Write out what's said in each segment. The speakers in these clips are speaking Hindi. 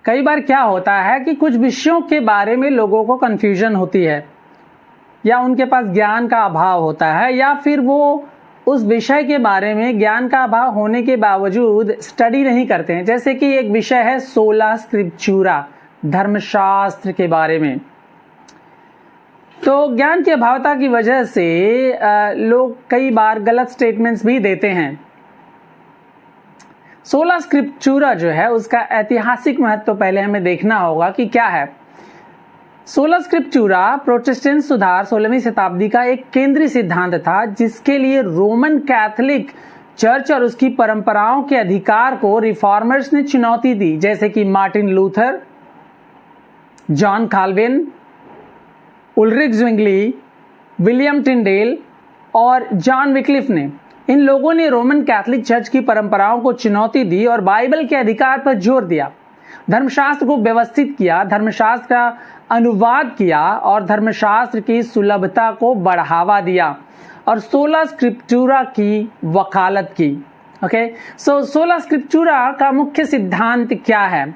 कई बार क्या होता है कि कुछ विषयों के बारे में लोगों को कन्फ्यूजन होती है, या उनके पास ज्ञान का अभाव होता है, या फिर वो उस विषय के बारे में ज्ञान का अभाव होने के बावजूद स्टडी नहीं करते हैं। जैसे कि एक विषय है सोला स्क्रिप्चूरा, धर्मशास्त्र के बारे में। तो ज्ञान की अभावता की वजह से लोग कई बार गलत स्टेटमेंट्स भी देते हैं। सोला स्क्रिप्चूरा जो है उसका ऐतिहासिक महत्व तो पहले हमें देखना होगा कि क्या है। सोला स्क्रिप्चूरा प्रोटेस्टेंट सुधार 16वीं शताब्दी का एक केंद्रीय सिद्धांत था, जिसके लिए रोमन कैथोलिक चर्च और उसकी परंपराओं के अधिकार को रिफॉर्मर्स ने चुनौती दी, जैसे कि Martin Luther, John Calvin, Ulrich Zwingli, William Tyndale और जॉन विक्लिफ ने। इन लोगों ने रोमन कैथोलिक चर्च की परंपराओं को चुनौती दी और बाइबल के अधिकार पर जोर दिया, धर्मशास्त्र को व्यवस्थित किया, धर्मशास्त्र का अनुवाद किया और धर्मशास्त्र की सुलभता को बढ़ावा दिया और सोला स्क्रिप्चूरा की वकालत की। ओके, सोला स्क्रिप्चूरा का मुख्य सिद्धांत क्या है?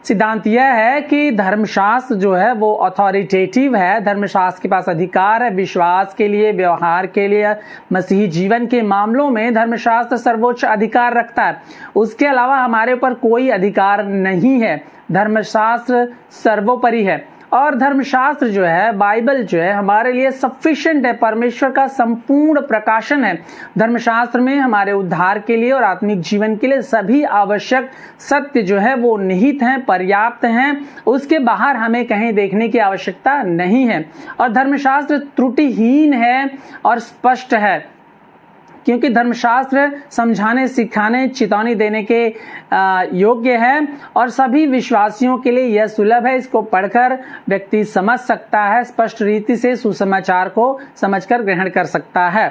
सिद्धांत यह है कि धर्मशास्त्र जो है वो अथॉरिटेटिव है, धर्मशास्त्र के पास अधिकार है विश्वास के लिए, व्यवहार के लिए, मसीही जीवन के मामलों में धर्मशास्त्र सर्वोच्च अधिकार रखता है। उसके अलावा हमारे ऊपर कोई अधिकार नहीं है, धर्मशास्त्र सर्वोपरि है। और धर्मशास्त्र जो है, बाइबल जो है, हमारे लिए सफिशिएंट है, परमेश्वर का संपूर्ण प्रकाशन है। धर्मशास्त्र में हमारे उद्धार के लिए और आत्मिक जीवन के लिए सभी आवश्यक सत्य जो है वो निहित हैं, पर्याप्त हैं। उसके बाहर हमें कहीं देखने की आवश्यकता नहीं है। और धर्मशास्त्र त्रुटिहीन है और स्पष्ट है, क्योंकि धर्मशास्त्र समझाने, सिखाने, चेतावनी देने के योग्य है और सभी विश्वासियों के लिए यह सुलभ है। इसको पढ़कर व्यक्ति समझ सकता है, स्पष्ट रीति से सुसमाचार को समझकर ग्रहण कर सकता है।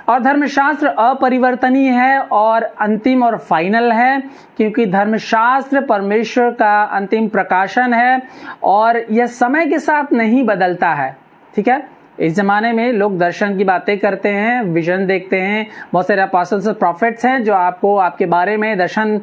और धर्मशास्त्र अपरिवर्तनीय है और अंतिम और फाइनल है, क्योंकि धर्मशास्त्र परमेश्वर का अंतिम प्रकाशन है और यह समय के साथ नहीं बदलता है। ठीक है, इस जमाने में लोग दर्शन की बातें करते हैं, विजन देखते हैं, बहुत सारे अपोस्टल्स और प्रॉफिट्स हैं जो आपको आपके बारे में दर्शन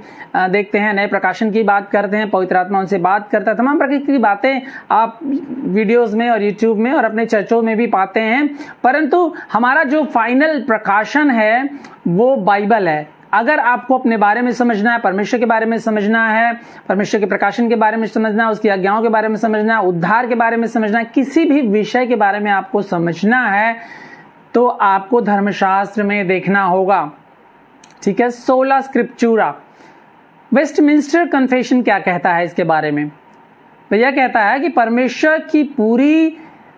देखते हैं, नए प्रकाशन की बात करते हैं, पवित्र आत्मा उनसे बात करता है। तमाम प्रकार की बातें आप वीडियोस में और यूट्यूब में और अपने चर्चों में भी पाते हैं, परंतु हमारा जो फाइनल प्रकाशन है वो बाइबल है। अगर आपको अपने बारे में समझना है, परमेश्वर के बारे में समझना है, परमेश्वर के प्रकाशन के बारे में समझना है, उसकी आज्ञाओं के बारे में समझना है, उद्धार के बारे में समझना है, किसी भी विषय के बारे में आपको समझना है, तो आपको धर्मशास्त्र में देखना होगा। ठीक है, सोला स्क्रिप्चूरा। वेस्टमिंस्टर कन्फेशन क्या कहता है इसके बारे में? तो यह कहता है कि परमेश्वर की पूरी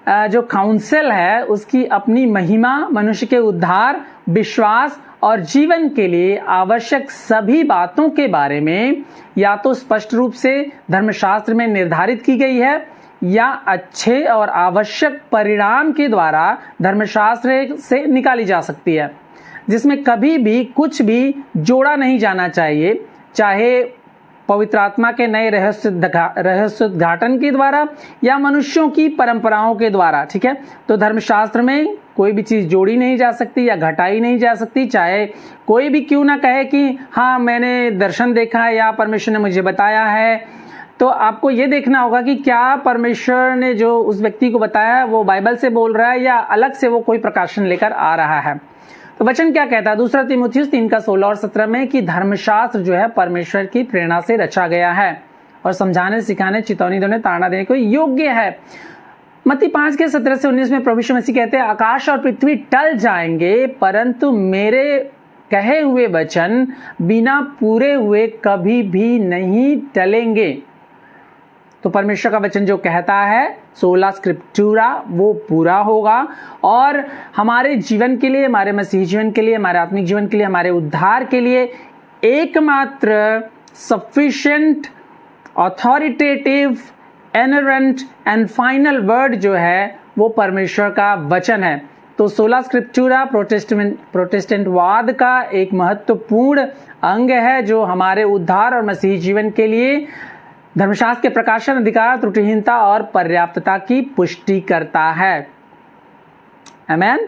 जो काउंसिल है उसकी अपनी महिमा, मनुष्य के उद्धार, विश्वास और जीवन के लिए आवश्यक सभी बातों के बारे में या तो स्पष्ट रूप से धर्मशास्त्र में निर्धारित की गई है या अच्छे और आवश्यक परिणाम के द्वारा धर्मशास्त्र से निकाली जा सकती है, जिसमें कभी भी कुछ भी जोड़ा नहीं जाना चाहिए, चाहे पवित्र आत्मा के नए रहस्योद्घाटन के द्वारा या मनुष्यों की परंपराओं के द्वारा। ठीक है, तो धर्मशास्त्र में कोई भी चीज जोड़ी नहीं जा सकती या घटाई नहीं जा सकती, चाहे कोई भी क्यों ना कहे कि हाँ मैंने दर्शन देखा है या परमेश्वर ने मुझे बताया है। तो आपको ये देखना होगा कि क्या परमेश्वर ने जो उस व्यक्ति को बताया है वो बाइबल से बोल रहा है या अलग से वो कोई प्रकाशन लेकर आ रहा है। तो वचन क्या कहता है? दूसरा तीमुथियुस 3:16 और 17 में कि धर्मशास्त्र जो है परमेश्वर की प्रेरणा से रचा गया है और समझाने, सिखाने, चेतावनी देने, ताड़ना देने को योग्य है। मत्ती 5:17 से 19 में प्रभु यीशु मसीह कहते हैं, आकाश और पृथ्वी टल जाएंगे परंतु मेरे कहे हुए वचन बिना पूरे हुए कभी भी नहीं टलेंगे। तो परमेश्वर का वचन जो कहता है सोला स्क्रिप्चूरा वो पूरा होगा और हमारे जीवन के लिए, हमारे मसीही जीवन के लिए, हमारे आत्मिक जीवन के लिए, हमारे उद्धार के लिए एकमात्र sufficient, authoritative, inherent and final word जो है वो परमेश्वर का वचन है। तो सोला स्क्रिप्चूरा प्रोटेस्टेंटवाद का एक महत्वपूर्ण अंग है जो हमारे उद्धार और मसीही जीवन के लिए धर्मशास्त्र के प्रकाशन, अधिकार, त्रुटिहीनता और पर्याप्तता की पुष्टि करता है। आमीन।